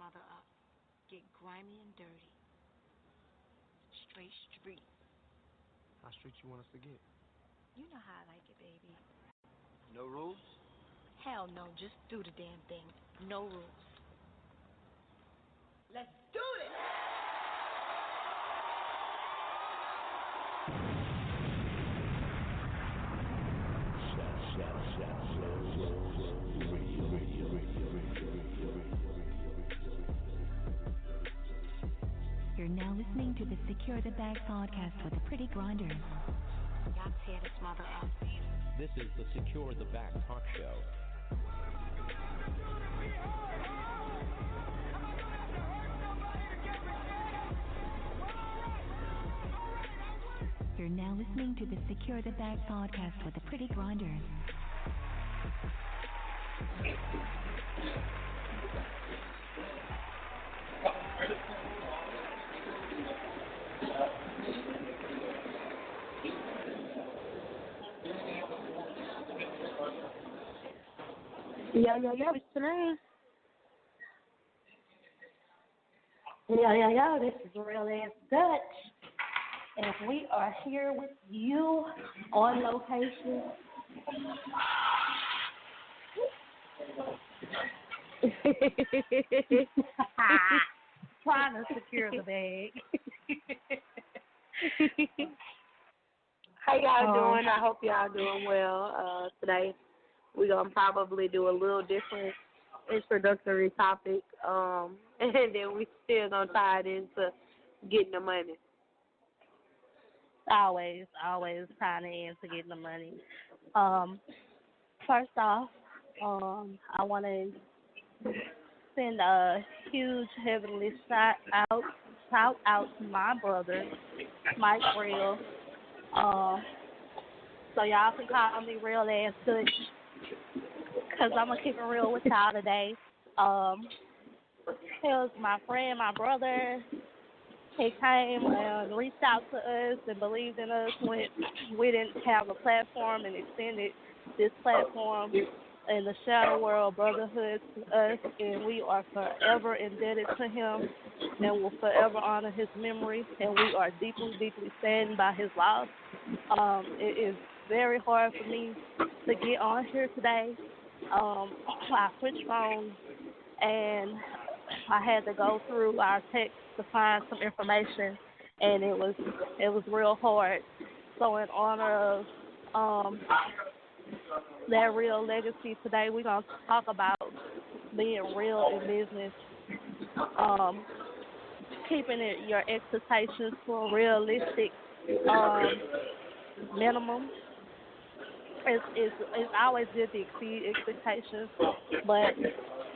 mother up. Get grimy and dirty. Straight street. How street you want us to get? You know how I like it, baby. No rules? Hell no, just do the damn thing. No rules. Let's do it! You're now listening to the Secure the Bag podcast with the Pretty Grinders. Y'all tear this mother up. This is the Secure the Bag talk show. You're now listening to the Secure the Bag podcast with the Pretty Grinders. Yo, it's Tanay. Yo, this is Real Ass Dutch. And we are here with you on location. Trying to secure the bag. How y'all doing? I hope y'all doing well. Today we're going to probably do a little different introductory topic, and then we still going to tie it into getting the money. Always trying to answer getting the money. First off, I want to send a huge heavenly shout out to my brother, Mike Real. So y'all can call me Real Ass Dutch, because I'm going to keep it real with y'all today. He was my friend, my brother. He came and reached out to us and believed in us when we didn't have a platform, and extended this platform in the shadow world brotherhood to us, and we are forever indebted to him and will forever honor his memory, and we are deeply, deeply saddened by his loss. It is very hard for me to get on here today. I switched phones, and I had to go through our text to find some information, and it was real hard. So in honor of that real legacy today, we're going to talk about being real in business, keeping your expectations to a realistic minimum. It's always good to exceed expectations, but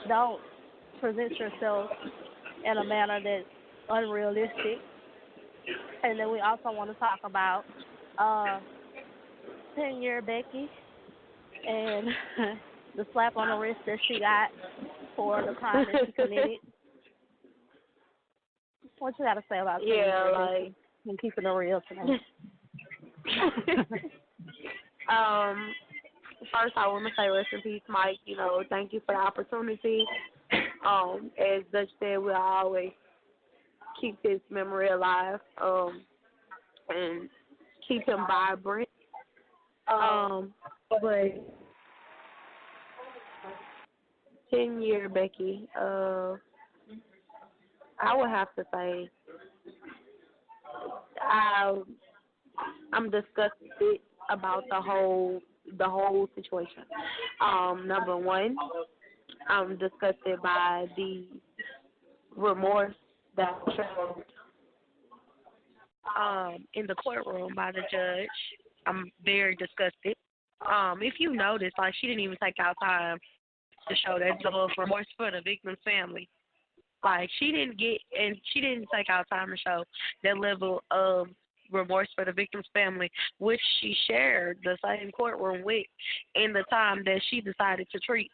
don't present yourself in a manner that's unrealistic. And then we also want to talk about 10-year Becky and the slap on the wrist that she got for the crime that she committed. What you got to say about 10-year Becky and keeping it real tonight? First, I want to say rest in peace, Mike. Thank you for the opportunity. As Dutch said, we'll always keep his memory alive, and keep him vibrant. But 10-year Becky, I would have to say I'm disgusted about the whole situation. Number one, I'm disgusted by the remorse that was shown in the courtroom by the judge. I'm very disgusted. If you notice, she didn't even take out time to show that level of remorse for the victim's family. She didn't take out time to show that level of remorse for the victim's family, which she shared the same courtroom with in the time that she decided to treat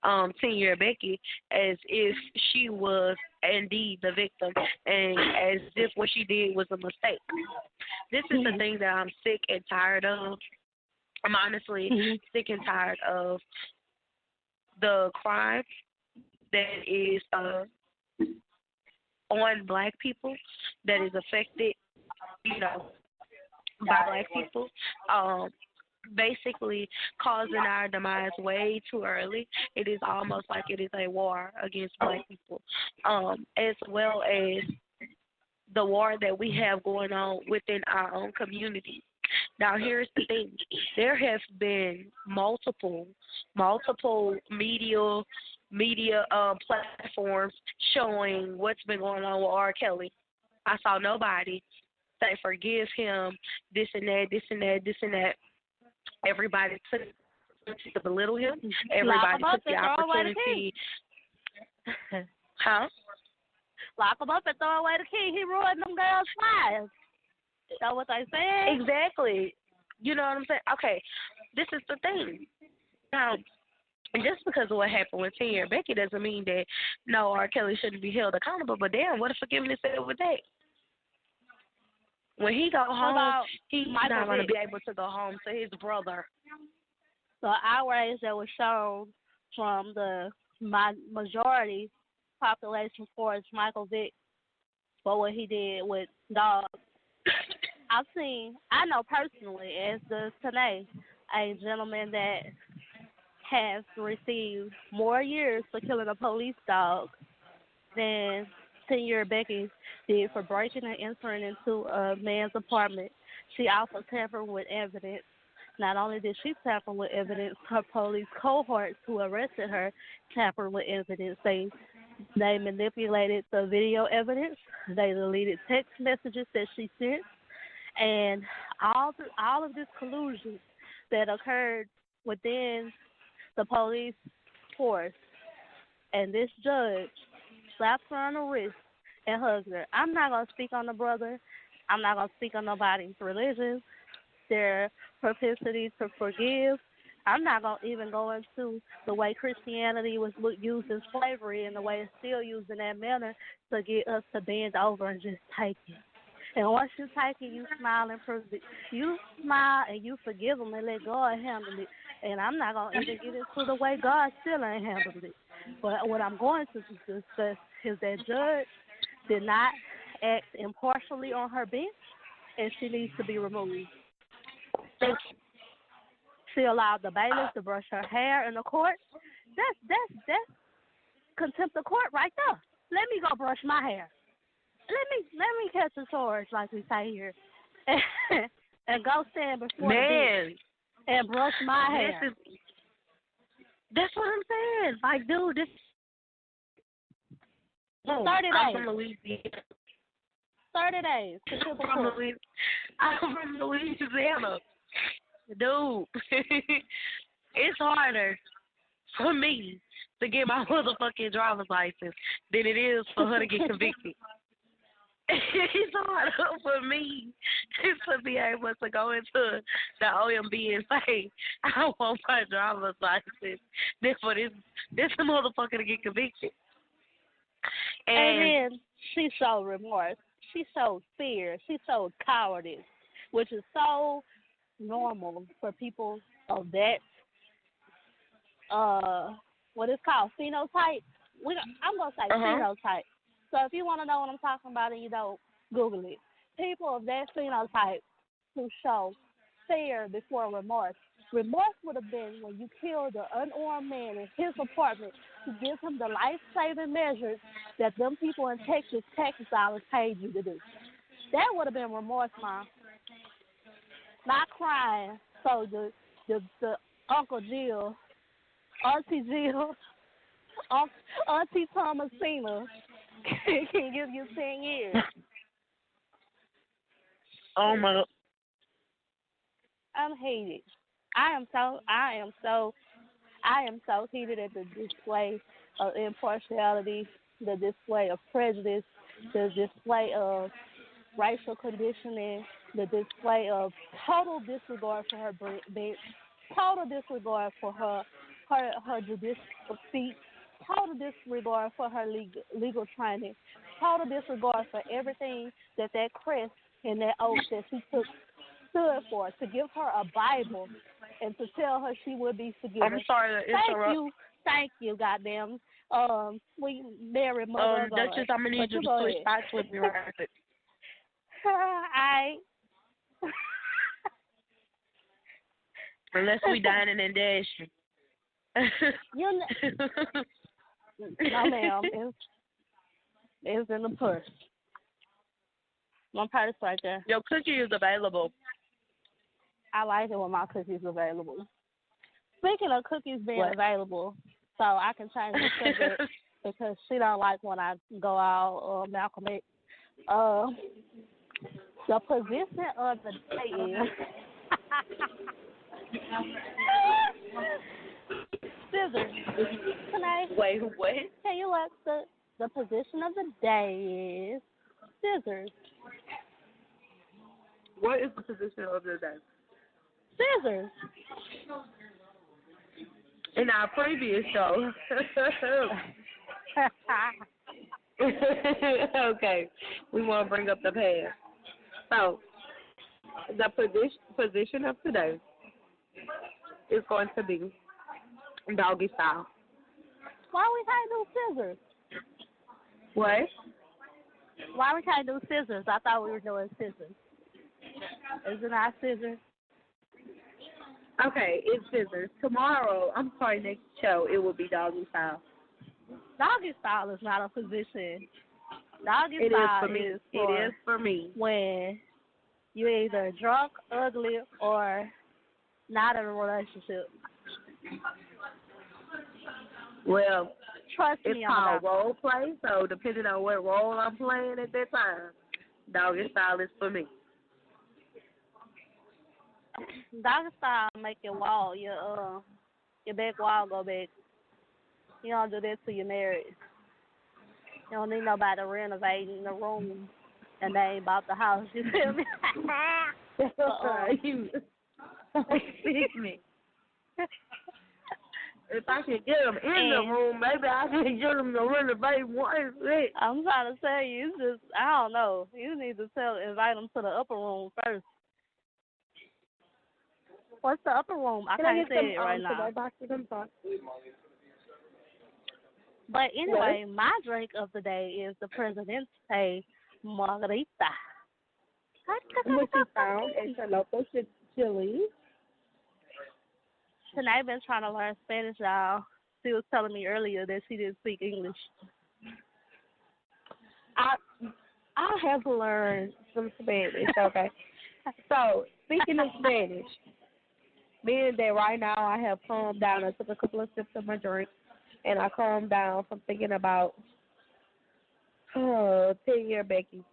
10-year Becky as if she was indeed the victim, and as if what she did was a mistake. This is the thing that I'm sick and tired of. I'm honestly sick and tired of the crime that is on black people that is affected, you know, by black people. Basically causing our demise way too early. It is almost like it is a war against black people, as well as the war that we have going on within our own community. Now, here's the thing: there have been multiple media platforms showing what's been going on with R. Kelly. I saw nobody say forgive him, this and that, this and that, this and that. Everybody took to belittle him. Everybody took the opportunity. Huh? Lock him up and throw away the key. He ruined them girls' lives. You know what they said? Exactly. You know what I'm saying? Okay, this is the thing. Now, just because of what happened with Tanya and Becky doesn't mean that no, R. Kelly shouldn't be held accountable. But damn, what if forgiveness is with that? When he go home, he's not going to be able to go home to his brother. The outrage that was shown from the majority population towards Michael Vick for what he did with dogs. I know personally, as does Tanae, a gentleman that has received more years for killing a police dog than 10-year Becky did for breaking and entering into a man's apartment. She also tampered with evidence. Not only did she tamper with evidence, her police cohorts who arrested her tampered with evidence. They manipulated the video evidence. They deleted text messages that she sent, and all of this collusion that occurred within the police force. And this judge slapped her on the wrist and hugged her. I'm not going to speak on the brother. I'm not going to speak on nobody's religion, their propensity to forgive. I'm not going to even go into the way Christianity was used in slavery and the way it's still used in that manner to get us to bend over and just take it. And once you take it, you smile and you smile and you forgive them and let God handle it. And I'm not going to even get into the way God still ain't handled it. But what I'm going to discuss is that judge did not act impartially on her bench, and she needs to be removed. She allowed the bailiff to brush her hair in the court. That's contempt of court right there. Let me go brush my hair. Let me catch a charge, like we say here, and go stand before the bench and brush my hair. That's what I'm saying. Like, dude, this. 30 days. I'm from Louisiana. 30 days. I'm from Louisiana. Dude, it's harder for me to get my motherfucking driver's license than it is for her to get convicted. It's harder for me to be able to go into the OMB and say, I want my driver's license than for this motherfucker to get convicted. And then she showed remorse. She showed fear. She showed cowardice, which is so normal for people of that, what is called phenotype. I'm going to say phenotype. So if you want to know what I'm talking about and you don't, Google it. People of that phenotype who show fear before remorse. Remorse would have been when you killed an unarmed man in his apartment to give him the life-saving measures that them people in Texas tax dollars paid you to do. That would have been remorse, Mom. Not crying. So the Uncle Jill, Auntie Jill, Auntie Thomasina can give you 10 years. Oh my God. I'm hated. I am so heated at the display of impartiality, the display of prejudice, the display of racial conditioning, the display of total disregard for her bench, total disregard for her judicial feat, total disregard for her legal training, total disregard for everything that crest and that oath that she stood for, to give her a Bible and to tell her she would be forgiven. I'm sorry to interrupt. Thank you. Thank you, goddamn. We married mother of God. Duchess, I'm gonna need But you to go switch ahead. spots with me right quick. I Unless we dining and dashing. you no ma'am, it's in the purse. My purse right there. Your cookie is available. I like it when my cookies available. Speaking of cookies being What? available, so I can change the subject because she don't like when I go out Malcolm X. The position of the day is scissors. Wait, what? Can you look the position of the day is scissors. What is the position of the day? Scissors. In our previous show. Okay, we want to bring up the past. So, the position of today is going to be doggy style. Why we can't do scissors? What? Why we can't do scissors? I thought we were doing scissors. Isn't that scissors? Okay, it's scissors. Tomorrow, next show, it will be doggy style. Doggy style is not a position. Doggy It is style for me. It is for me. when you're either drunk, ugly, or not in a relationship. Well, Trust it's me, called I'm not. role play, so depending on what role I'm playing at that time, doggy style is for me. Doggy style make your wall, your back wall go back. You don't do that till you're married. You don't need nobody renovating the room and they ain't bought the house. You feel me? You excuse me. If I could get them in the room, maybe I could get them to renovate one thing. I'm trying to tell you, it's just, I don't know. You need to invite them to the upper room first. What's the upper room? I can't say it right now. But anyway, my drink of the day is the Presidente Margarita. Which is found at your local Chili's. Tonight I've been trying to learn Spanish, y'all. She was telling me earlier that she didn't speak English. I have learned some Spanish, okay? So, speaking of Spanish, being that right now I have calmed down, I took a couple of sips of my drink, and I calmed down from thinking about 10-year Becky.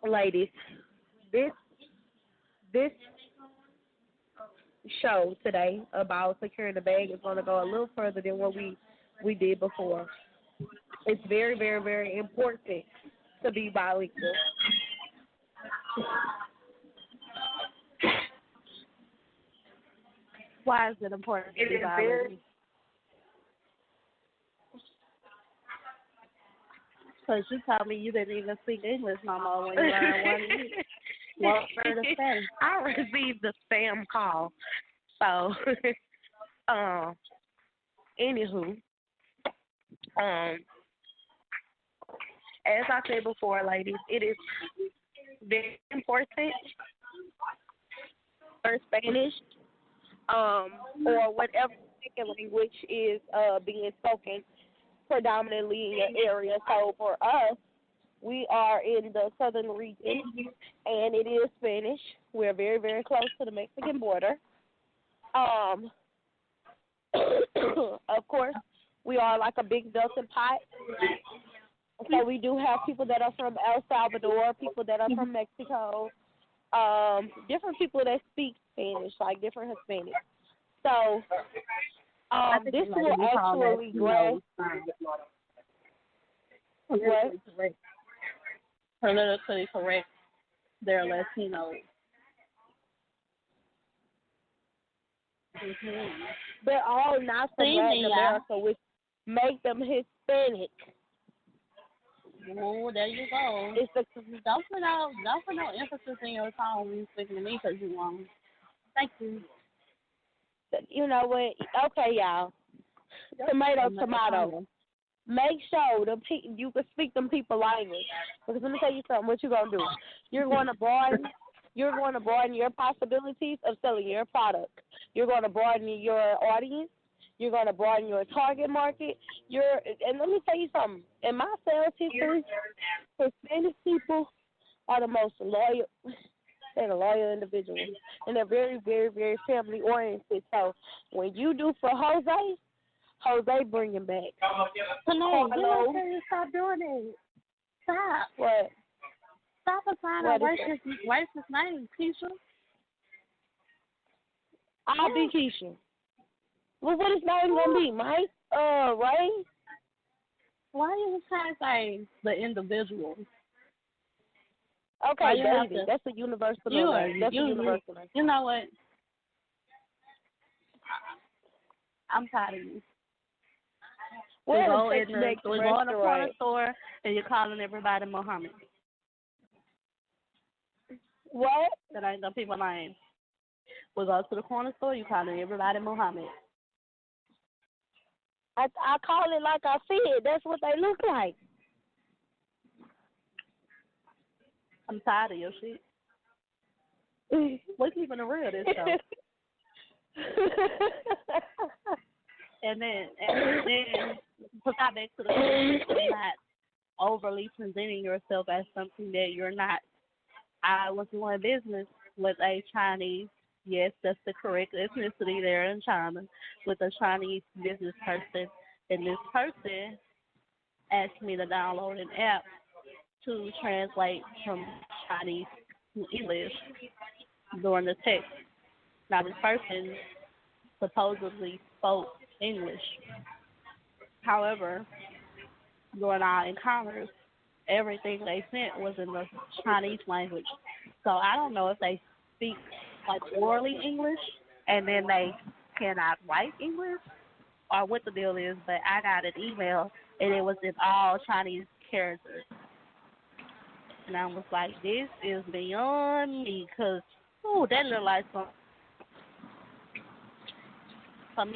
Ladies, this show today about securing the bag is going to go a little further than what we did before. It's very, very, very important to be bilingual. Why is it important to be bilingual? Because you told me you didn't even speak English no more when you learned one word of Spanish. I received the spam call. So, anywho, as I said before, ladies, it is very important for Spanish, or whatever second language is being spoken predominantly in your area. So for us, we are in the southern region, and it is Spanish. We're very, very close to the Mexican border. Of course, we are like a big melting pot. So we do have people that are from El Salvador, people that are from Mexico, different people that speak Spanish, like different Hispanics. So this will actually grow. What? Politically correct. They're Latino. Mm-hmm. They're all not from Latin America, which make them Hispanic. Oh, there you go. It's the, don't put no emphasis in your tone when you speaking to me because you wrong. Thank you. You know what? Okay, y'all. Tomato, tomato. Make sure you can speak them people language. Because let me tell you something. What you gonna do? You're going to broaden. You're going to broaden your possibilities of selling your product. You're going to broaden your audience. You're going to broaden your target market. And let me tell you something. In my sales history, Hispanic people are the most loyal. They're the loyal individuals, and they're very, very, very family oriented. So when you do for Jose bringing back. Hello, you stop doing it. Stop. What? Stop assigning racist names, Keisha. I'll be Keisha. Well, what is name gonna be, Mike? Ray? Why you trying to say the individual? Okay, baby. That's a universal name. That's a universal name. You know what? I'm tired of you. We go in the corner store and you're calling everybody Muhammad. What? That ain't the people name. We go to the corner store, you calling everybody Muhammad. I call it like I see it. That's what they look like. I'm tired of your shit. We're keeping it real this show. and then put that back to the question, not overly presenting yourself as something that you're not. I was doing business with a Chinese, yes, that's the correct ethnicity there in China, with a Chinese business person. And this person asked me to download an app to translate from Chinese to English during the text. Now, this person supposedly spoke English. However, during our encounters, everything they sent was in the Chinese language. So I don't know if they speak like orally English and then they cannot write English or what the deal is, but I got an email and it was in all Chinese characters. And I was like, this is beyond me, because, that looked like something. I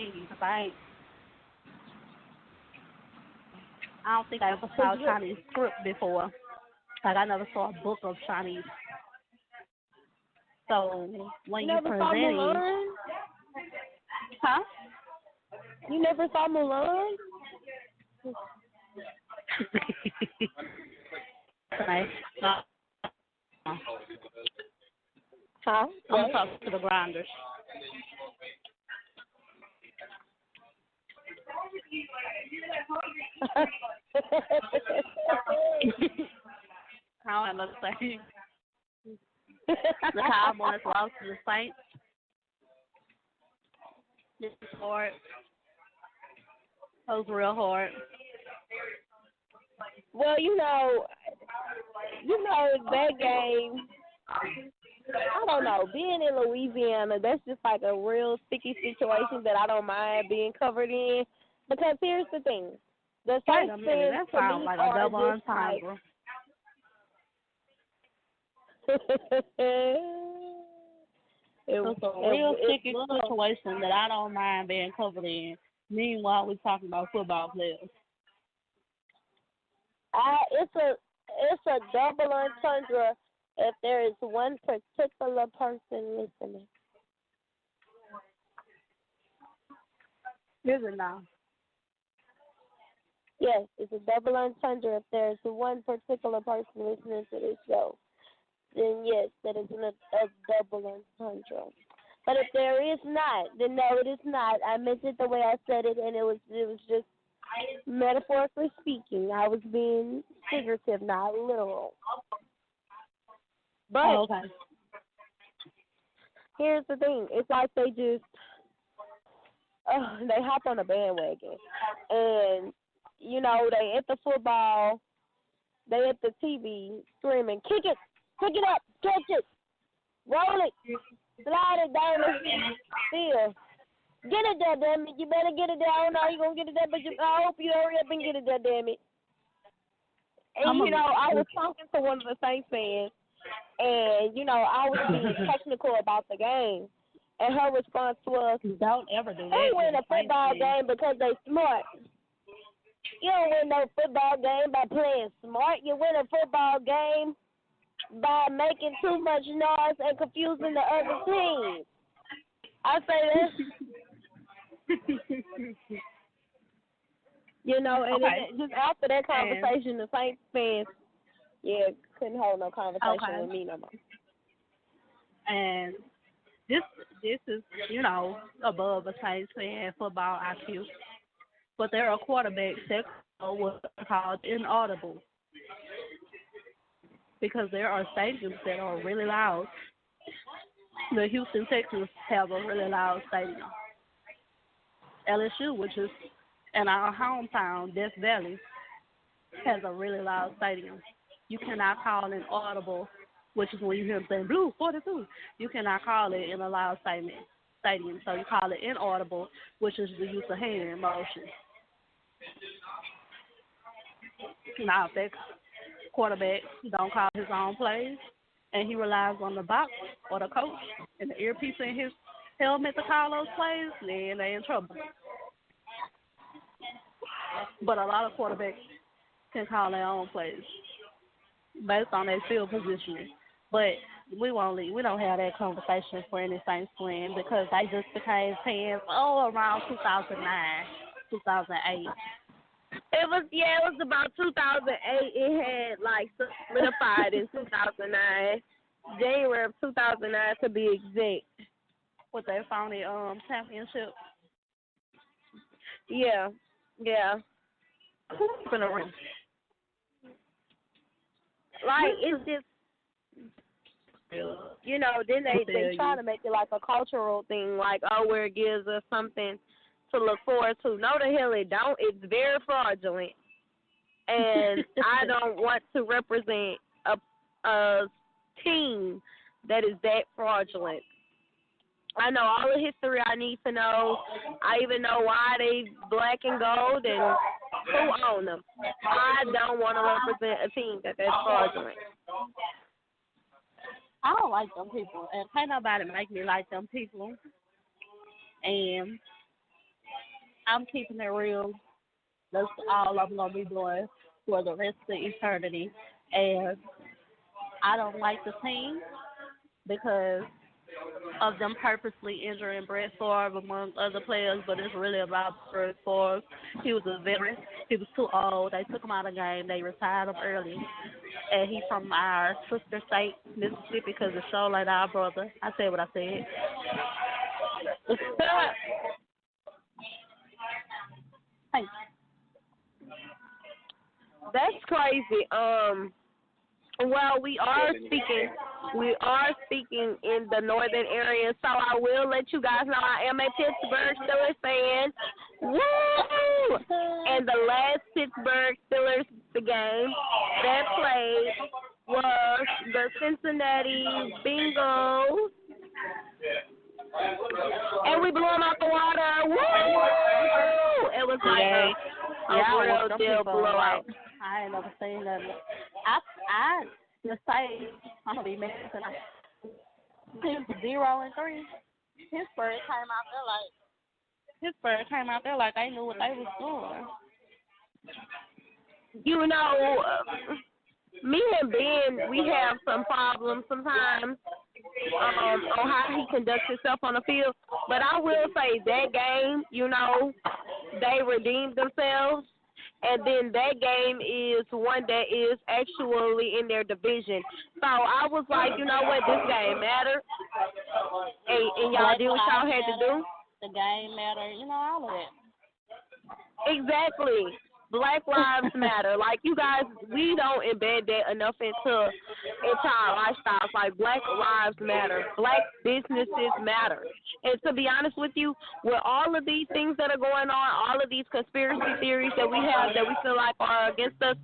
don't think I ever saw a Chinese script before. Like, I never saw a book of Chinese. So, when you're presenting... Huh? You never saw Mulan? Nice. Huh? I'm going to talk to the grinders. I don't have nothing to say. The Cowboys lost to the Saints. This is hard. That was real hard. Well, you know that game. I don't know. Being in Louisiana, that's just like a real sticky situation that I don't mind being covered in. Because here's the thing: the Saints fans that sounds like a double entendre. It's a real sticky situation that I don't mind being covered in. Meanwhile, we're talking about football players. It's a double entendre if there is one particular person listening. Is it now? Yes, it's a double entendre if there is one particular person listening to this show. Then yes, that is a double entendre. But if there is not, then no, it is not. I meant it the way I said it, and it was just metaphorically speaking. I was being figurative, not literal. But here's the thing: it's like they just they hop on a bandwagon, and they at the football, they at the TV screaming, "Kick it! Pick it up! Catch it! Roll it! Slide it down the field! Get it there, damn it! You better get it there! I don't know how you gonna get it there, but I hope you hurry up and get it there, damn it!" And I was talking to one of the Saints fans, and I was being technical about the game, And her response was, don't ever do that. they win a football game because they smart. You don't win no football game by playing smart. You win a football game by making too much noise and confusing the other team. I say this. You know, and then just after that conversation, the Saints fans, couldn't hold no conversation with me no more. And this is, you know, above a Saints fan football IQ. But there are quarterbacks that are what's called inaudible. Because there are stadiums that are really loud. The Houston Texans have a really loud stadium. LSU, which is in our hometown, Death Valley, has a really loud stadium. You cannot call it audible, which is when you hear them saying, Blue 42. You cannot call it in a loud stadium. So you call it inaudible, which is the use of hand motion. Now, if that quarterback don't call his own plays and he relies on the box or the coach and the earpiece in his helmet to call those plays, then they're in trouble. But a lot of quarterbacks can call their own plays based on their field positioning. But we don't have that conversation for any Saints win because they just became fans around 2009, 2008. It was about 2008. It had like solidified in 2009, January of 2009 to be exact. With their phony championship. Yeah. Who's in the ring? Like it's just, you know. Then they try to make it like a cultural thing, like where it gives us something to look forward to. No, the hell it don't. It's very fraudulent, and I don't want to represent a team that is that fraudulent. I know all the history I need to know. I even know why they black and gold and who own them. I don't want to represent a team that's fraudulent. I don't like them people, and can't nobody make me like them people. And I'm keeping it real. That's all I'm going to be doing for the rest of eternity. And I don't like the team because of them purposely injuring Brett Favre among other players, but it's really about Brett Favre. He was a veteran. He was too old. They took him out of the game. They retired him early. And he's from our sister state, Mississippi, because it's so like our brother. I said what I said. Thanks. That's crazy. Well, we are speaking in the northern area, so I will let you guys know I am a Pittsburgh Steelers fan. Woo! And the last Pittsburgh Steelers game that played was the Cincinnati Bengals. And we blew them out the water. Woo! It was like a real deal blowout. I ain't never seen that. I just say I'm gonna be mad tonight. 0-3. Pittsburgh came out there like they knew what they was doing. You know, me and Ben, we have some problems sometimes on how he conducts himself on the field. But I will say that game, you know, they redeemed themselves. And then that game is one that is actually in their division. So I was like, you know what, this game mattered. And y'all did what y'all had to do. The game mattered, you know, all of that. Exactly. Black Lives Matter. Like, you guys, we don't embed that enough into our lifestyles. Like, Black Lives Matter. Black businesses matter. And to be honest with you, with all of these things that are going on, all of these conspiracy theories that we have that we feel like are against us,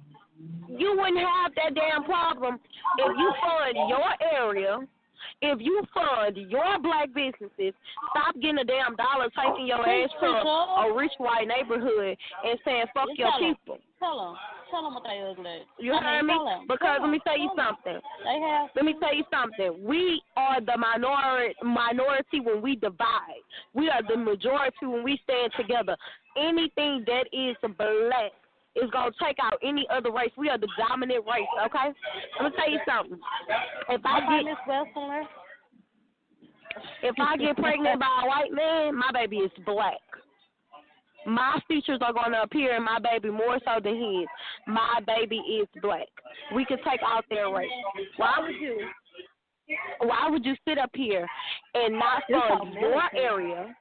you wouldn't have that damn problem if you fund your area. If you fund your black businesses, stop getting a damn dollar, taking your ass to a rich white neighborhood and saying, fuck your people. Tell them. Tell them what they ugly. You heard me? Because let me tell you something. They have. Let me tell you something. We are the minority when we divide. We are the majority when we stand together. Anything that is black is going to take out any other race. We are the dominant race, okay? Let me tell you something. If I get pregnant by a white man, my baby is black. My features are going to appear in my baby more so than his. My baby is black. We can take out their race. Why would you sit up here and not fund your area,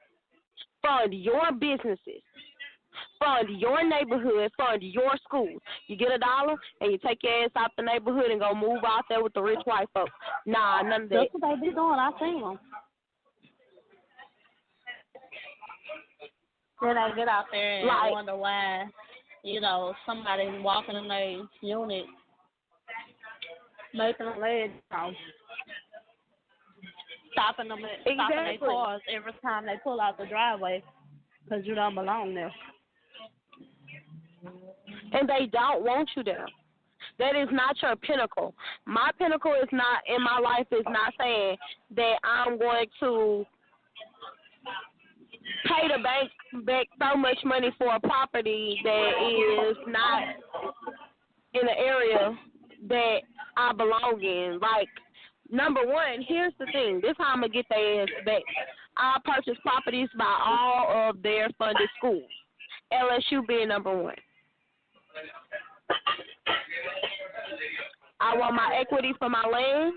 fund your businesses, fund your neighborhood, fund your schools? You get $1 and you take your ass out the neighborhood and go move out there with the rich white folks. Nah, none of that. That's what they be doing. I seen them. Then I get out there and wonder why, somebody walking in their unit making a leg down, stopping their cars every time they pull out the driveway because you don't belong there. And they don't want you there. That is not your pinnacle. My pinnacle is not, in my life, is not saying that I'm going to pay the bank back so much money for a property that is not in an area that I belong in. Like, number one, here's the thing. This is how I'm going to get their ass back. I purchase properties by all of their funded schools, LSU being number one. I want my equity for my land.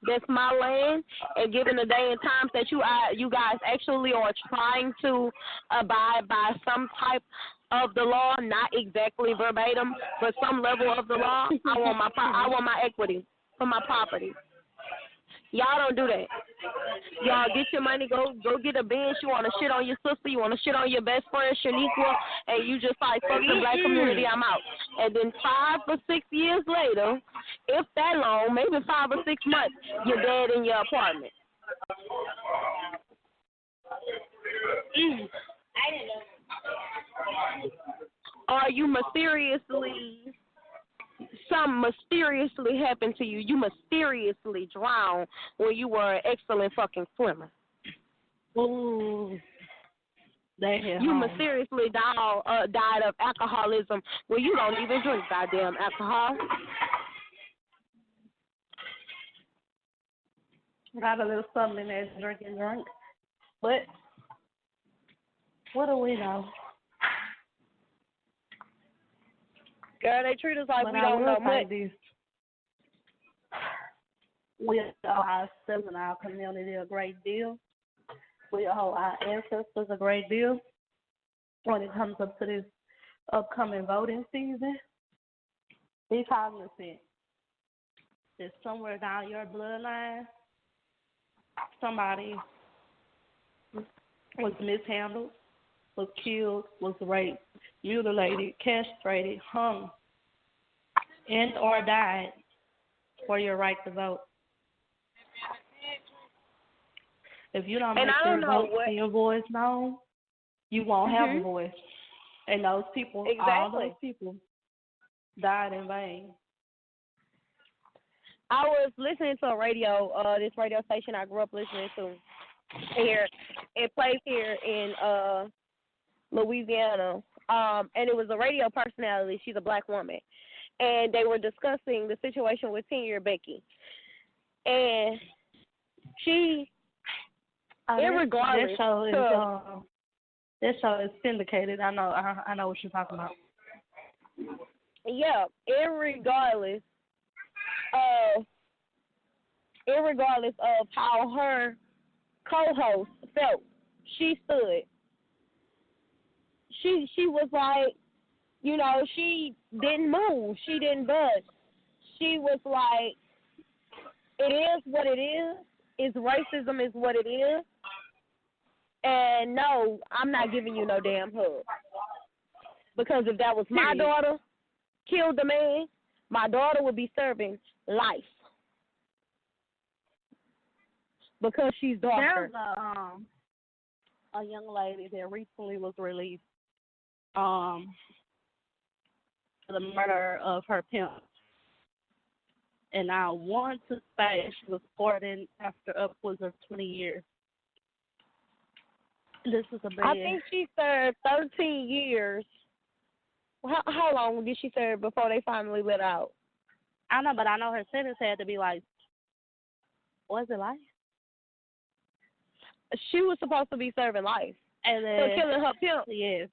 That's my land. And given the day and times that you guys actually are trying to abide by some type of the law, not exactly verbatim, but some level of the law, I want my equity for my property. Y'all don't do that. Y'all get your money, go get a bench. You want to shit on your sister, you want to shit on your best friend, Shaniqua, and you just like, fuck the black community, I'm out. And then 5 or 6 years later, if that long, maybe 5 or 6 months, you're dead in your apartment. Or you something mysteriously happened to you. You mysteriously drowned when you were an excellent fucking swimmer. Ooh. You mysteriously died of alcoholism when you don't even drink goddamn alcohol. Got a little something in there drinking drunk. But what do we know? Girl, they treat us like we don't know much. We owe ourselves and our community a great deal. We owe our ancestors a great deal when it comes up to this upcoming voting season. Be cognizant that somewhere down your bloodline, somebody was mishandled, was killed, was raped, mutilated, castrated, hung, and or died for your right to vote. If you don't make your vote and your voice known, you won't have a voice. And those people, all those people, died in vain. I was listening to a radio, this radio station I grew up listening to here. It plays here in Louisiana. And it was a radio personality. She's a black woman. And they were discussing the situation with 10-year Becky. And she, irregardless. That show is syndicated. I know what you're talking about. Yeah, irregardless of how her co-host felt, she stood. She was like, she didn't move. She didn't budge. She was like, it is what it is. It's racism is what it is. And no, I'm not giving you no damn hug. Because if that was my daughter, killed the man, my daughter would be serving life. Because she's darker. There's a young lady that recently was released. the murder of her pimp. And I want to say she was pardoned after upwards of 20 years. This is a man. I think she served 13 years. How long did she serve before they finally let out? I know, but I know her sentence had to be like, was it life? She was supposed to be serving life. And then, for killing her pimp. Yes.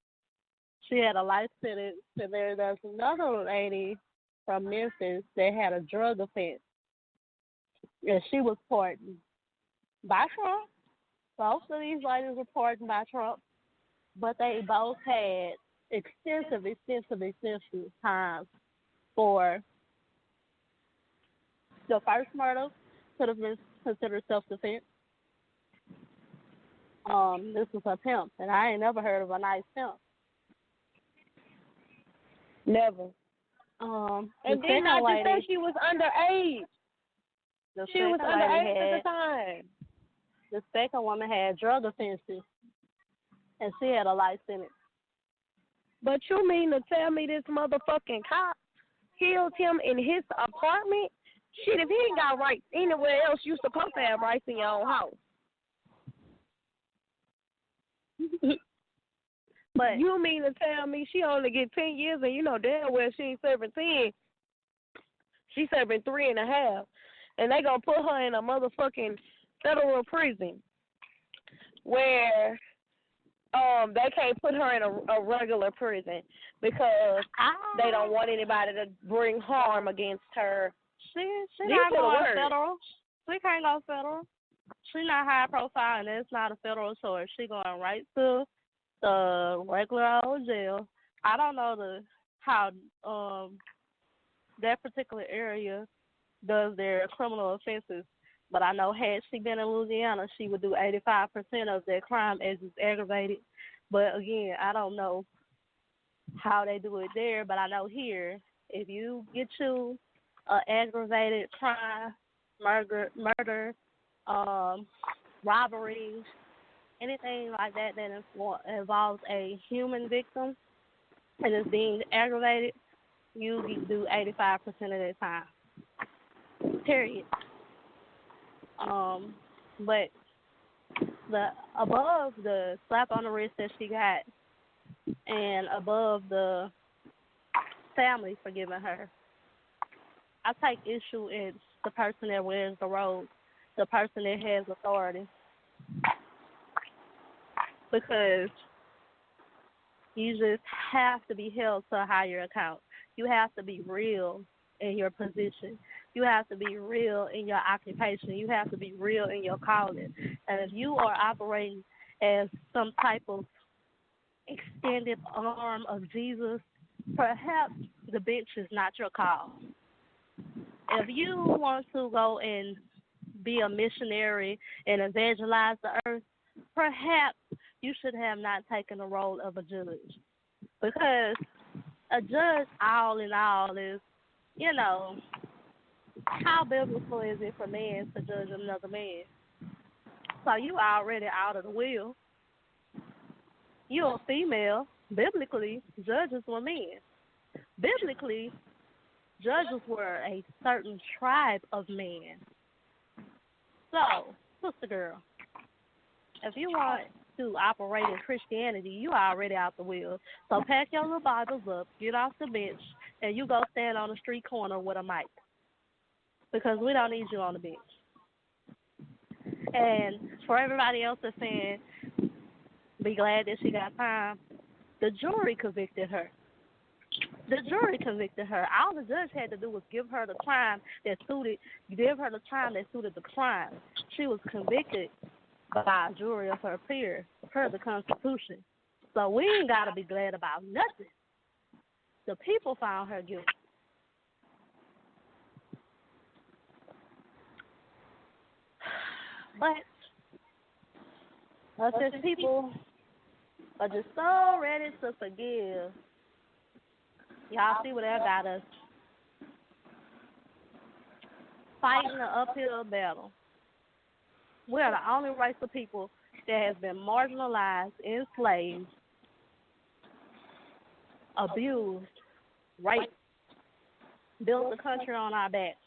She had a life sentence, and there's another lady from Memphis that had a drug offense. And she was pardoned by Trump. Both of these ladies were pardoned by Trump, but they both had extensive times for the first murder could have been considered self-defense. This was a pimp, and I ain't never heard of a nice pimp. Never. And then I just said she was underage. She was underage at the time. The second woman had drug offenses, and she had a life sentence. But you mean to tell me this motherfucking cop killed him in his apartment? Shit, if he ain't got rights anywhere else, you supposed to have rights in your own house. But you mean to tell me she only get 10 years and you know damn well she ain't serving 10. She's serving 3.5. And they gonna put her in a motherfucking federal prison where they can't put her in a regular prison because they don't want anybody to bring harm against her. She not going federal. She can't go federal. She not high profile, and it's not a federal source. She going right to the regular old jail. I don't know how that particular area does their criminal offenses, but I know had she been in Louisiana, she would do 85% of that crime as it's aggravated. But again, I don't know how they do it there, but I know here, if you get you aggravated crime, murder, robbery, anything like that involves a human victim and is being aggravated, you do 85% of that time. Period. But above the slap on the wrist that she got and above the family forgiving her, I take issue in the person that wears the robe, the person that has authority. Because you just have to be held to a higher account. You have to be real in your position. You have to be real in your occupation. You have to be real in your calling. And if you are operating as some type of extended arm of Jesus, perhaps the bench is not your call. If you want to go and be a missionary and evangelize the earth, perhaps you should have not taken the role of a judge. Because a judge, all in all, is, how biblical is it for man to judge another man? So you already out of the will. You're a female. Biblically, judges were men. Biblically, judges were a certain tribe of men. So, sister girl, if you want to operate in Christianity, you are already out the will. So pack your little Bibles up, get off the bench, and you go stand on the street corner with a mic. Because we don't need you on the bench. And for everybody else that's saying, be glad that she got time, the jury convicted her. The jury convicted her. All the judge had to do was give her the time that suited the crime. She was convicted by a jury of her peers per the Constitution. So we ain't got to be glad about nothing. The people found her guilty. But us as people are just so ready to forgive. Y'all see where that got us. Fighting an uphill battle. We are the only race of people that has been marginalized, enslaved, abused, raped, built the country on our backs,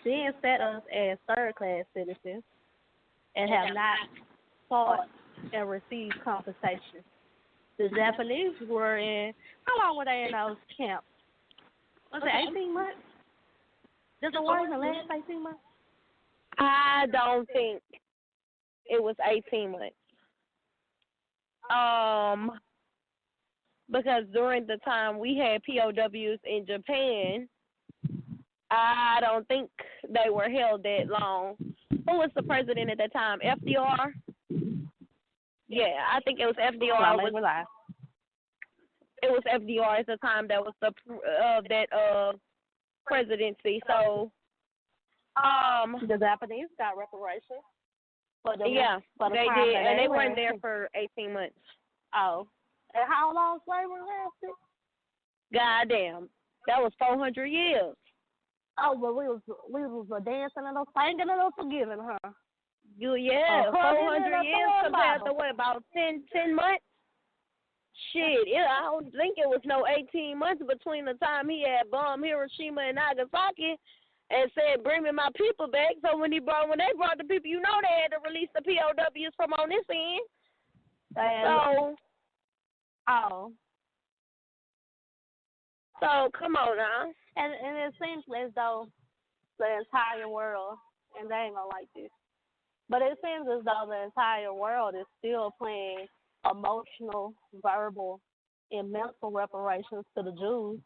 then set us as third-class citizens and have not fought and received compensation. The Japanese were in, how long were they in those camps? Was it 18 months? Does the war even last 18 months? I don't think it was 18 months. Because during the time we had POWs in Japan, I don't think they were held that long. Who was the president at that time? FDR? Yeah, I think it was FDR. It was FDR at the time that was the presidency. So, the Japanese got reparations. For the, yeah, for the they time did, that and they were weren't there for 18 months. Oh, and how long slavery lasted? Goddamn, that was 400 years. Oh, but we was dancing and singing and forgiving, huh? Yeah, 400 years compared to what, about 10 months? Shit, I don't think it was no 18 months between the time he had bombed Hiroshima and Nagasaki and said, "Bring me my people back." So when they brought the people, you know they had to release the POWs from on this end. So come on now. And it seems as though the entire world, and they ain't gonna like this, but it seems as though the entire world is still playing emotional, verbal, and mental reparations to the Jews.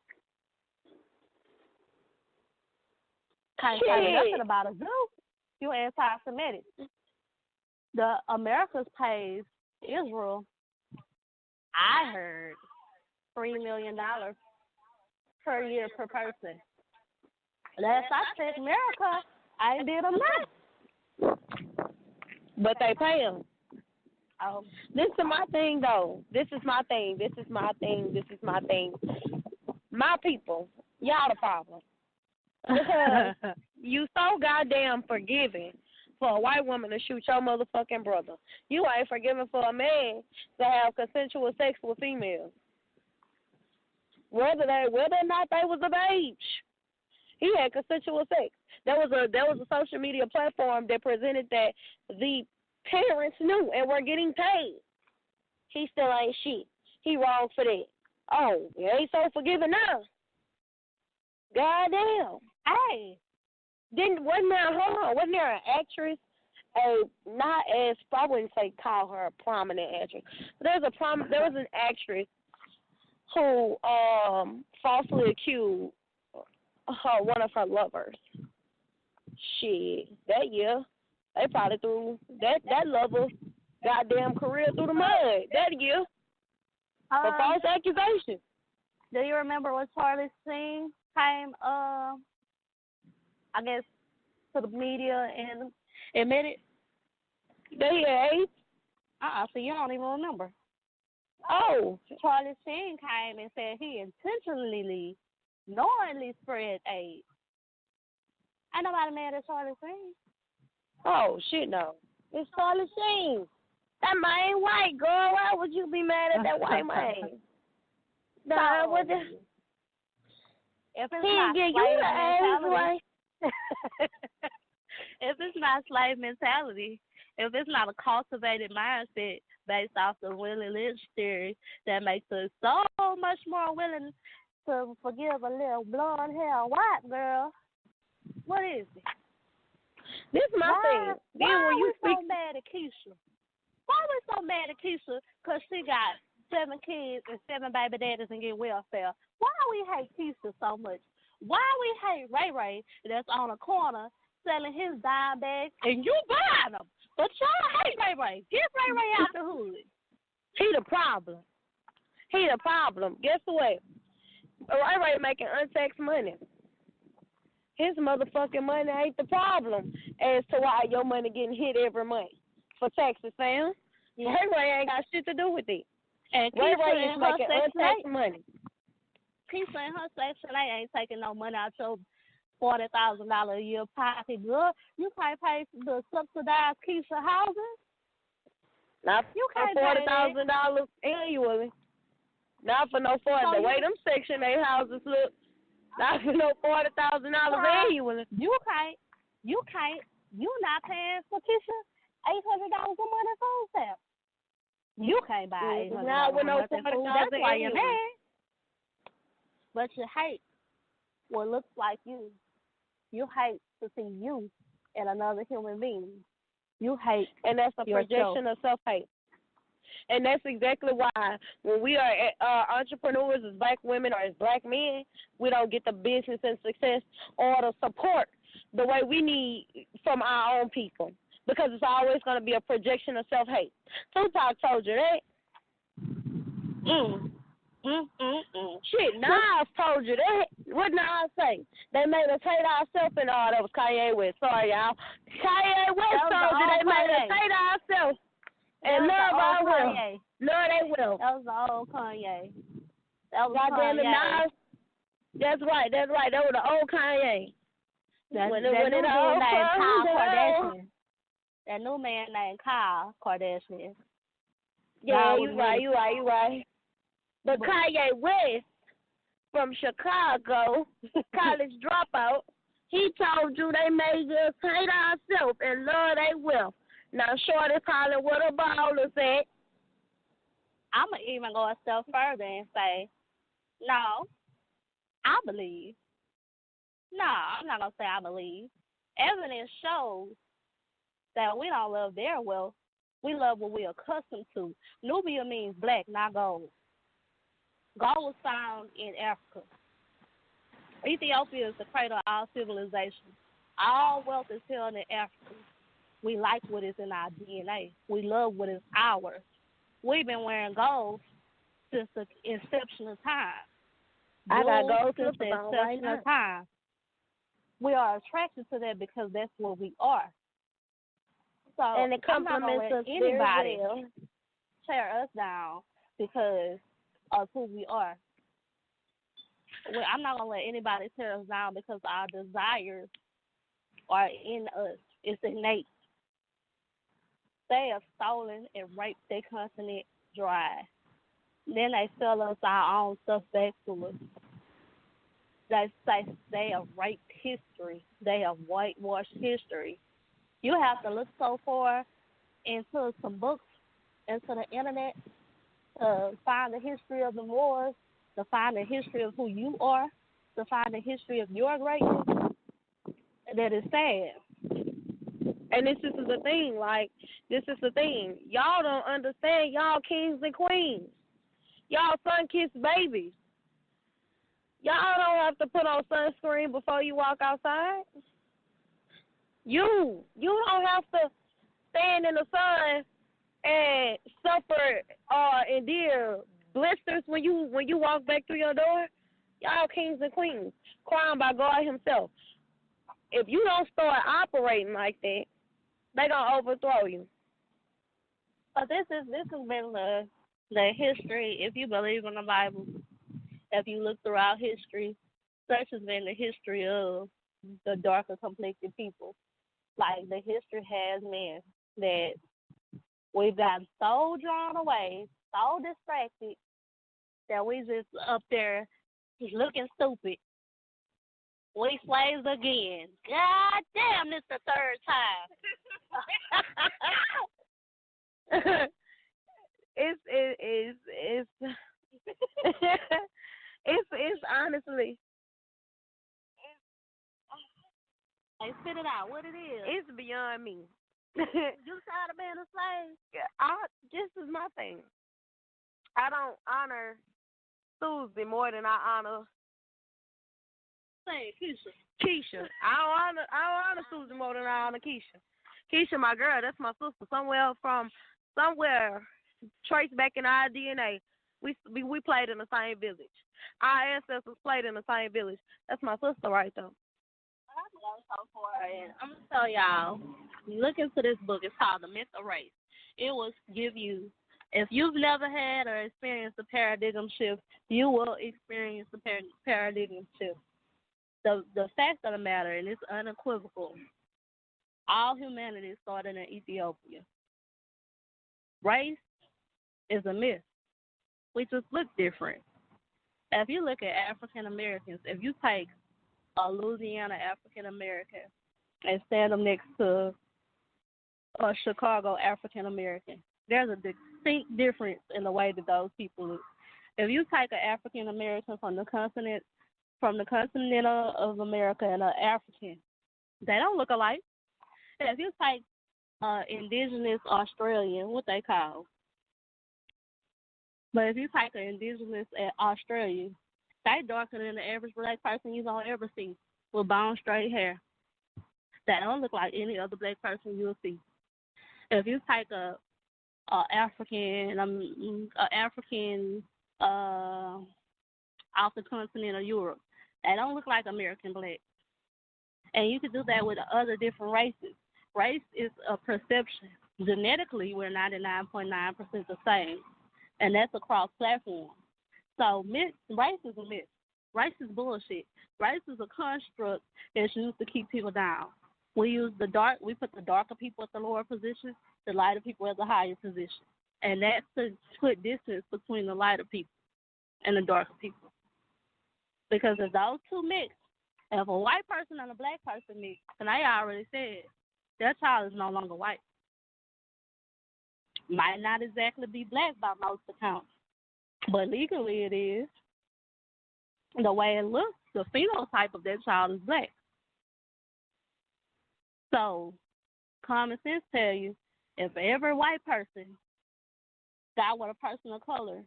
Can't say nothing about a Jew. You anti-Semitic. The Americas pays Israel, I heard, $3 million per year per person. Last I checked, America ain't did enough. But they pay them. Oh. This is my thing, though. This is my thing. My people, y'all the problem. Because you so goddamn forgiving for a white woman to shoot your motherfucking brother. You ain't forgiving for a man to have consensual sex with females. Whether or not they was of age. He had consensual sex. There was a social media platform that presented that the parents knew and were getting paid. He still ain't shit. He wrong for that. Oh, he ain't so forgiving now. Goddamn. Hey. Wasn't there an actress, not as, I wouldn't say call her a prominent actress, but there was an actress who falsely accused one of her lovers. Shit, that year, they probably threw that lover's goddamn career through the mud that year for false accusations. Do you remember when Charlie Sheen came, I guess, to the media and admitted that he had AIDS? So you don't even remember. Oh. Charlie Sheen came and said he intentionally, knowingly spread AIDS. Ain't nobody mad at Charlie Sheen. Oh, shit, no. It's Charlie Sheen. That man ain't white, girl. Why would you be mad at that white man? Nah, what the... If it's he not get slave you mentality, if it's not slave mentality, if it's not a cultivated mindset based off the Willie Lynch theory that makes us so much more willing to forgive a little blonde hair white girl, what is it? This is my thing. Why are we so mad at Keisha? Why are we so mad at Keisha? Because she got 7 kids and 7 baby daddies and get welfare. Why we hate Keisha so much? Why we hate Ray Ray that's on a corner selling his dime bags and you buying them? But y'all hate Ray Ray. Get Ray Ray out the hood. He the problem. Guess what? Ray Ray making untaxed money. His motherfucking money ain't the problem as to why your money getting hit every month for taxes, fam. Yeah. Ray Ray ain't got shit to do with it. And Ray Ray is making untaxed money. Keisha and her section, they ain't taking no money out your $40,000 a year pocket. Girl, you can't pay the subsidized Keisha housing. Not you can't $40,000 annually. Not for no 40. The way them Section 8 houses look, not for no $40,000 annually. You can't. You not paying for Keisha $800 a month in food stamps. You can't buy $800 not with a no month in food. That's why you're mad. But you hate what looks like you. You hate to see you in another human being. You hate, and that's a projection of self-hate. And that's exactly why when we are entrepreneurs as black women or as black men, we don't get the business and success or the support the way we need from our own people, because it's always going to be a projection of self-hate. Tupac told you that. Shit, Nas told you that. What Nas say? They made us hate ourselves, and all that was Kanye West. Sorry, y'all. Kanye West told you they made us hate ourselves. And love our will. Love they will. That was the old Kanye. That was goddamn Kanye. Nas. That's right. That was the old Kanye. That new man named Kyle Kardashian. That new man named Kyle Kardashian. Yeah, you right. But Kanye West from Chicago, college dropout, he told you they made us hate ourselves and love they will. Now, Shorty calling what a baller said. I'm going to even go a step further and say, no, I believe. No, I'm not going to say I believe. Evidence shows that we don't love their wealth. We love what we're accustomed to. Nubia means black, not gold. Gold was found in Africa. Ethiopia is the cradle of all civilization. All wealth is held in Africa. We like what is in our DNA. We love what is ours. We've been wearing gold since the inception of time. I got gold since the inception of time. We are attracted to that because that's what we are. So and it complements us anybody very well. Tear us down because of who we are. I'm not going to let anybody tear us down because our desires are in us. It's innate. They have stolen and raped their continent dry. Then they sell us our own stuff back to us. They have raped history. They have whitewashed history. You have to look so far into some books, into the internet, to find the history of the wars, to find the history of who you are, to find the history of your greatness. That is sad. And this is the thing. Y'all don't understand. Y'all kings and queens. Y'all sun-kissed babies. Y'all don't have to put on sunscreen before you walk outside. You don't have to stand in the sun and suffer or endure blisters when you walk back through your door. Y'all kings and queens, crowned by God himself. If you don't start operating like that, they gonna overthrow you. But this has been the history. If you believe in the Bible, if you look throughout history, such has been the history of the darker complected people. Like the history has been that we've gotten so drawn away, so distracted that we just up there just looking stupid. We slaves again. God damn, this the third time. It's honestly. Hey, spit it out. What it is? It's beyond me. You tired of being a slave? This is my thing. I don't honor Susie more than I honor Keisha. I don't honor Susie more than I honor Keisha. Keisha, my girl, that's my sister. Somewhere traced back in our DNA. We played in the same village. Our ancestors played in the same village. That's my sister right there. I'm gonna tell y'all. Look into this book. It's called The Myth of Race. It will give you. If you've never had or experienced a paradigm shift, you will experience the paradigm shift. The fact of the matter, and it's unequivocal, all humanity started in Ethiopia. Race is a myth. We just look different. If you look at African Americans, if you take a Louisiana African American and stand them next to a Chicago African American, there's a distinct difference in the way that those people look. If you take an African American from the continent of America and an African, they don't look alike. If you take indigenous Australian, what they call, but if you take an indigenous Australian, they darker than the average black person you gonna ever see with bone straight hair. They don't look like any other black person you'll see. If you take a African off the continent of Europe, they don't look like American black. And you can do that with other different races. Race is a perception. Genetically, we're 99.9% the same, and that's across platforms. So race is a myth. Race is bullshit. Race is a construct that's used to keep people down. We put the darker people at the lower position, the lighter people at the higher position. And that's to put distance between the lighter people and the darker people. Because if those two mix, if a white person and a black person mix, and I already said, that child is no longer white. Might not exactly be black by most accounts, but legally it is. The way it looks, the phenotype of that child is black. So, common sense tell you, if every white person got with a person of color,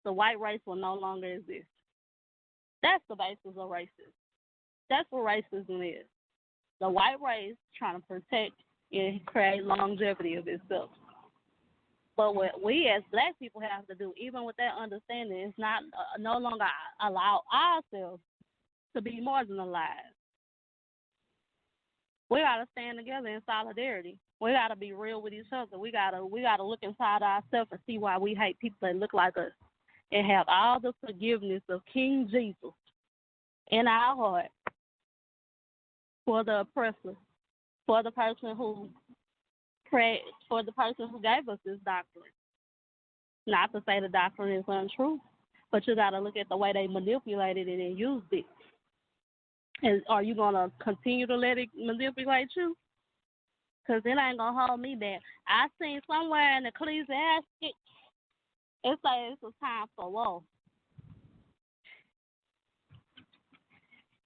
the white race will no longer exist. That's the basis of racism. That's what racism is. The white race trying to protect and create longevity of itself. But what we as black people have to do, even with that understanding, is not no longer allow ourselves to be marginalized. We gotta stand together in solidarity. We gotta be real with each other. We gotta look inside ourselves and see why we hate people that look like us, and have all the forgiveness of King Jesus in our heart for the oppressor, for the person who gave us this doctrine. Not to say the doctrine is untrue, but you got to look at the way they manipulated it and used it. And are you going to continue to let it manipulate you? Because it ain't going to hold me back. I seen somewhere in Ecclesiastes, it says it's a time for war.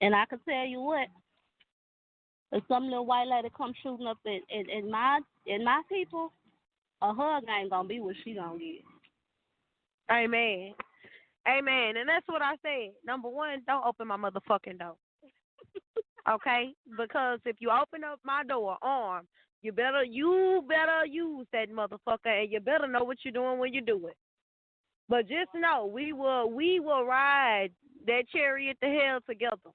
And I can tell you what, if some little white lady come shooting up in my people, a hug ain't gonna be what she gonna get. Amen. Amen. And that's what I said. Number one, don't open my motherfucking door. Okay? Because if you open up my door armed, you better use that motherfucker, and you better know what you're doing when you do it. But just know we will ride that chariot to hell together.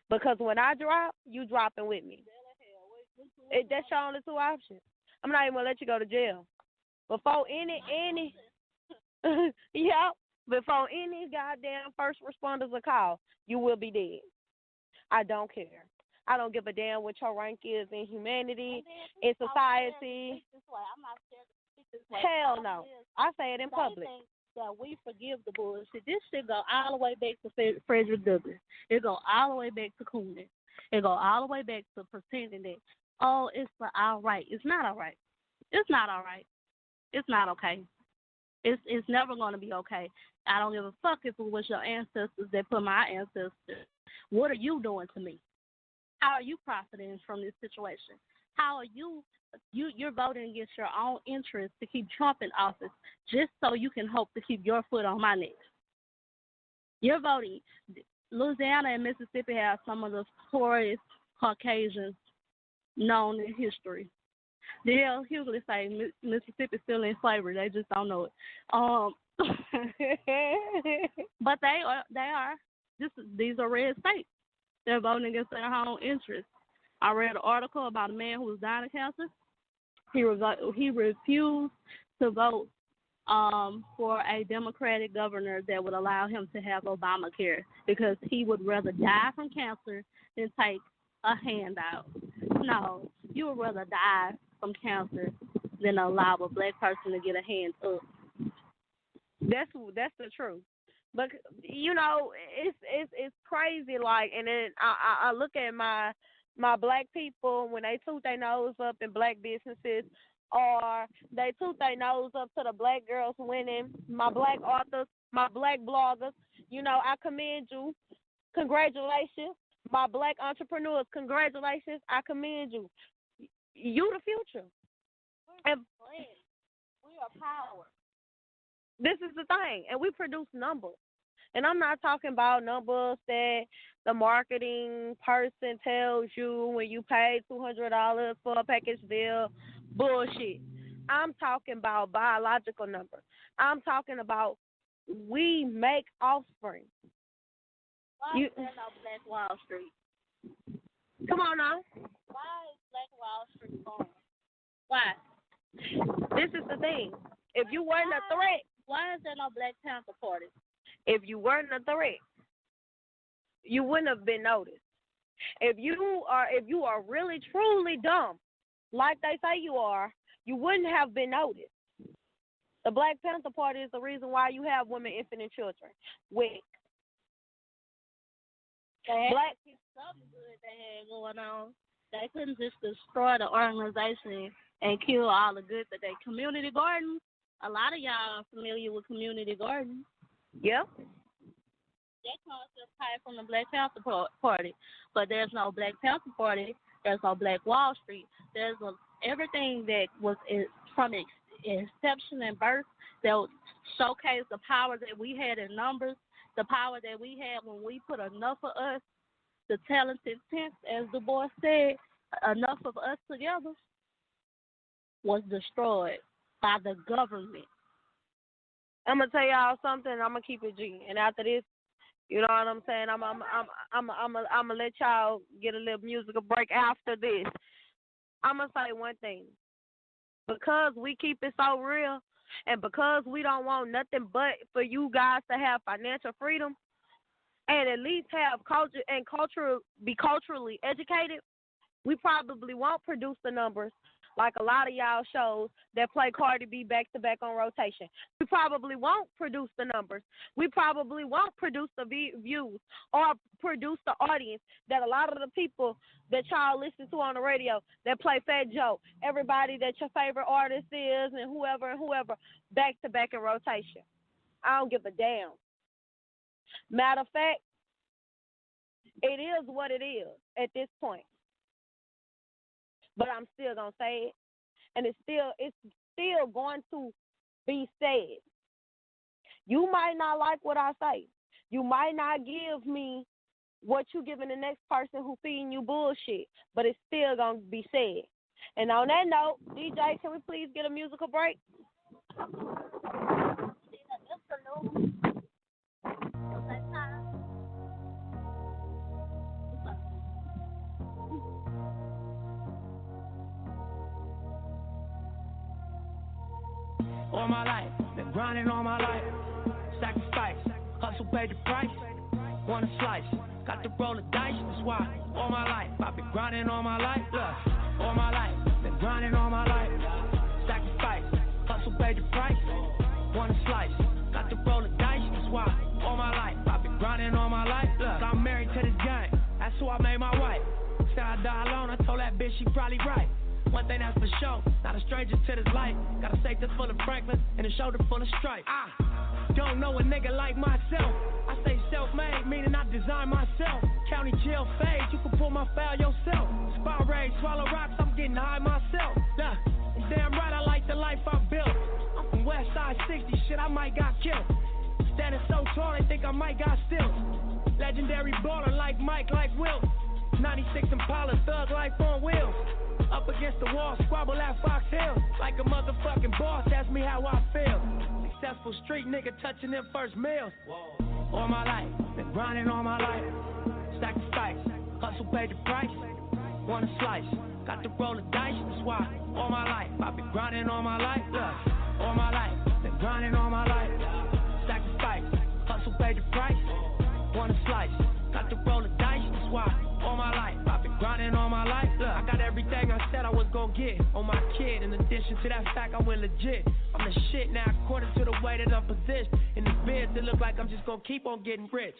Because when I drop, you dropping with me. That's your only two options. I'm not even gonna let you go to jail. Before any yeah, before any goddamn first responders are called, you will be dead. I don't care. I don't give a damn what your rank is in humanity, in society. Hell no. I say it in public. That we forgive the bullshit. This shit go all the way back to Frederick Douglass. It go all the way back to Coolidge. It go all the way back to pretending that, oh, it's all right. It's not all right. It's not all right. It's not okay. It's never going to be okay. I don't give a fuck if it was your ancestors that put my ancestors. What are you doing to me? How are you profiting from this situation? How are you're voting against your own interests to keep Trump in office just so you can hope to keep your foot on my neck? You're voting. Louisiana and Mississippi have some of the poorest Caucasians known in history. They'll usually say Mississippi's still in slavery. They just don't know it. But they are. These are red states. They're voting against their own interests. I read an article about a man who was dying of cancer. He refused to vote for a Democratic governor that would allow him to have Obamacare because he would rather die from cancer than take a handout. No, you would rather die from cancer than allow a black person to get a hand up. That's the truth. But you know, it's crazy. Like, and then I look at my black people when they toot their nose up in black businesses, or they toot their nose up to the black girls winning. My black authors, my black bloggers. You know, I commend you. Congratulations, my black entrepreneurs. Congratulations, I commend you. You the future. And we are power. This is the thing, and we produce numbers. And I'm not talking about numbers that the marketing person tells you when you pay $200 for a package deal. Bullshit. I'm talking about biological numbers. I'm talking about we make offspring. Why is there no Black Wall Street? Come on now. Why is Black Wall Street gone? Why? This is the thing. If you weren't a threat. Why is there no Black Panther Party? If you weren't a threat, you wouldn't have been noticed. If you are really truly dumb, like they say you are, you wouldn't have been noticed. The Black Panther Party is the reason why you have women, infant, and children. With Black something good they had going on. They couldn't just destroy the organization and kill all the good that they community gardens. A lot of y'all are familiar with community gardens. Yep. That concept came from the Black Panther Party, but there's no Black Panther Party. There's no Black Wall Street. There's everything that was from inception and birth that showcased the power that we had in numbers, the power that we had when we put enough of us, the talented tenth, as Du Bois said, enough of us together, was destroyed by the government. I'm gonna tell y'all something. I'm gonna keep it G, and after this, you know what I'm saying. I'm gonna let y'all get a little musical break after this. I'm gonna say one thing. Because we keep it so real, and because we don't want nothing but for you guys to have financial freedom, and at least have culture and be culturally educated, we probably won't produce the numbers like a lot of y'all shows that play Cardi B back-to-back on rotation. We probably won't produce the numbers. We probably won't produce the views or produce the audience that a lot of the people that y'all listen to on the radio that play Fat Joe, everybody that your favorite artist is, and whoever, back-to-back in rotation. I don't give a damn. Matter of fact, it is what it is at this point. But I'm still gonna say it, and it's still going to be said. You might not like what I say. You might not give me what you giving the next person who feeding you bullshit, but it's still gonna be said. And on that note, DJ, can we please get a musical break? All my life, been grinding all my life. Sacrifice, hustle paid the price. Want a slice, got to roll the dice. That's why all my life, I've been grinding all my life. Look, all my life, been grinding all my life. Sacrifice, hustle paid the price. Want a slice, got to roll the dice. That's why all my life, I've been grinding all my life. Look, I'm married to this game, that's who I made my wife. Said I die alone, I told that bitch she probably right. One thing that's for sure, not a stranger to this life. Got a safe that's full of Franklin and a shoulder full of stripe. I don't know a nigga like myself. I say self-made, meaning I design myself. County jail fade, you can pull my foul yourself. Spy raid, swallow rocks, I'm getting high myself. Nah, damn right I like the life I built. I'm from West Side 60, shit I might got killed. Standing so tall, they think I might got stills. Legendary baller like Mike, like Will. 96 Impala, thug life on wheels. Up against the wall, squabble at Fox Hill. Like a motherfucking boss, ask me how I feel. Successful street nigga touching them first meals. All my life, been grinding all my life. Sacrifice, hustle paid the price. Want a slice, got to roll the dice. That's why all my life, I've been grinding all my life. Look, all my life, been grinding all my life. Sacrifice, hustle paid the price. Want a slice, got to roll the dice. That's why all my life, I've been grinding all my life. Look, I got everything I said I was nigga gon' get on my kid. In addition to that fact, I went legit. I'm the shit now, according to the way that I'm positioned. In the biz, it look like I'm just gon' keep on getting rich.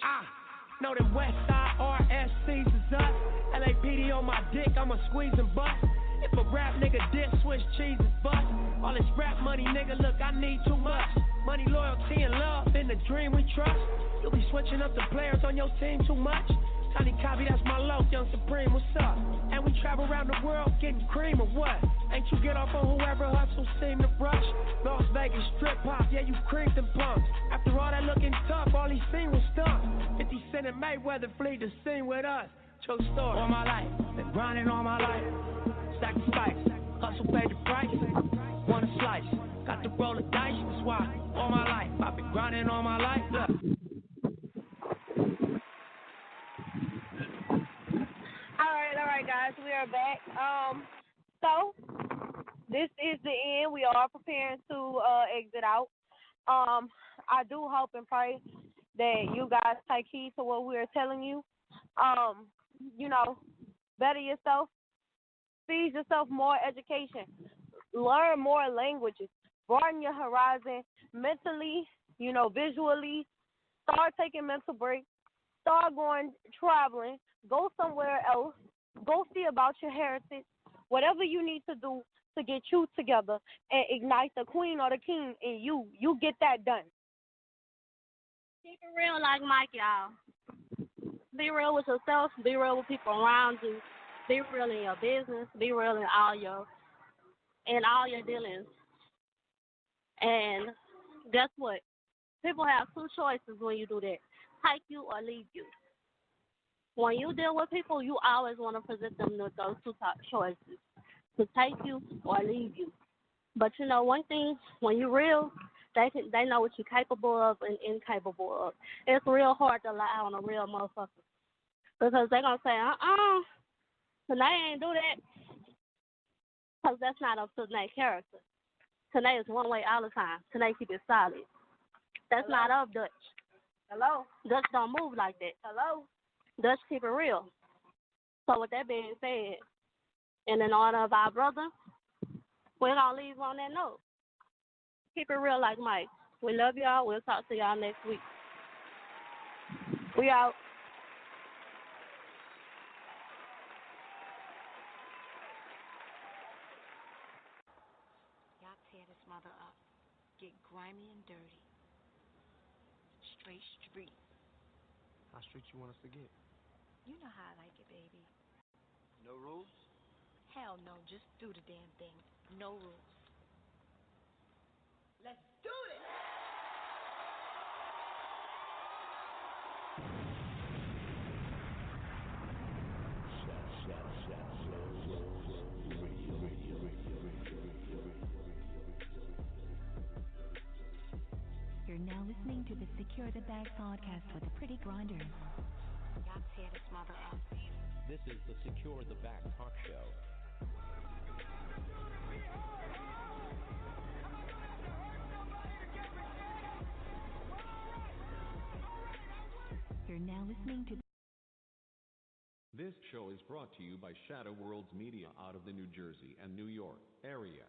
Know them Westside RSCs is us. LAPD on my dick, I'ma squeeze and bust. If a rap nigga diss, Swiss cheese is bust. All this rap money, nigga, look, I need too much. Money, loyalty, and love, in the dream we trust. You be switching up the players on your team too much. Tiny copy, that's my low, Young Supreme, what's up? And we travel around the world getting cream or what? Ain't you get off on whoever hustles seem to rush? Las Vegas strip pop, yeah, you creamed them punks. After all that looking tough, all he seen was stuff. 50 Cent and Mayweather flee the scene with us. True story. All my life, been grinding all my life. Stack the spikes, hustle paid the price. Want a slice, got to roll the dice. That's why all my life I've been grinding all my life. Look. All right, guys, we are back. So this is the end. We are preparing to exit out. I do hope and pray that you guys take heed to what we are telling you. You know, better yourself, feed yourself more education, learn more languages, broaden your horizon mentally, you know, visually. Start taking mental breaks. Start going traveling. Go somewhere else. Go see about your heritage. Whatever you need to do to get you together and ignite the queen or the king in you, you get that done. Keep it real like Mike, y'all. Be real with yourself. Be real with people around you. Be real in your business. Be real in all your dealings. And guess what? People have two choices when you do that: take you or leave you. When you deal with people, you always want to present them with those two top choices: to take you or leave you. But you know one thing: when you're real, they know what you're capable of and incapable of. It's real hard to lie on a real motherfucker because they're gonna say, Tanae ain't do that, because that's not up to Tanae's character. Tanae is one way all the time. Tanae keep it solid. That's not of Dutch. Hello? Dutch don't move like that. Hello? Dutch keep it real. So with that being said, and in honor of our brother, we're gonna leave on that note. Keep it real like Mike. We love y'all. We'll talk to y'all next week. We out. Y'all tear this mother up. Get grimy and dirty. Straight street. How street you want us to get? You know how I like it, baby. No rules? Hell no, just do the damn thing. No rules. Let's do it! You're now listening to the Secure the Bag podcast with the Pretty Grinders. Y'all tear this mother up. This is the Secure the Back talk show. You're now listening to This show is brought to you by Shadow Worlds Media out of the New Jersey and New York area.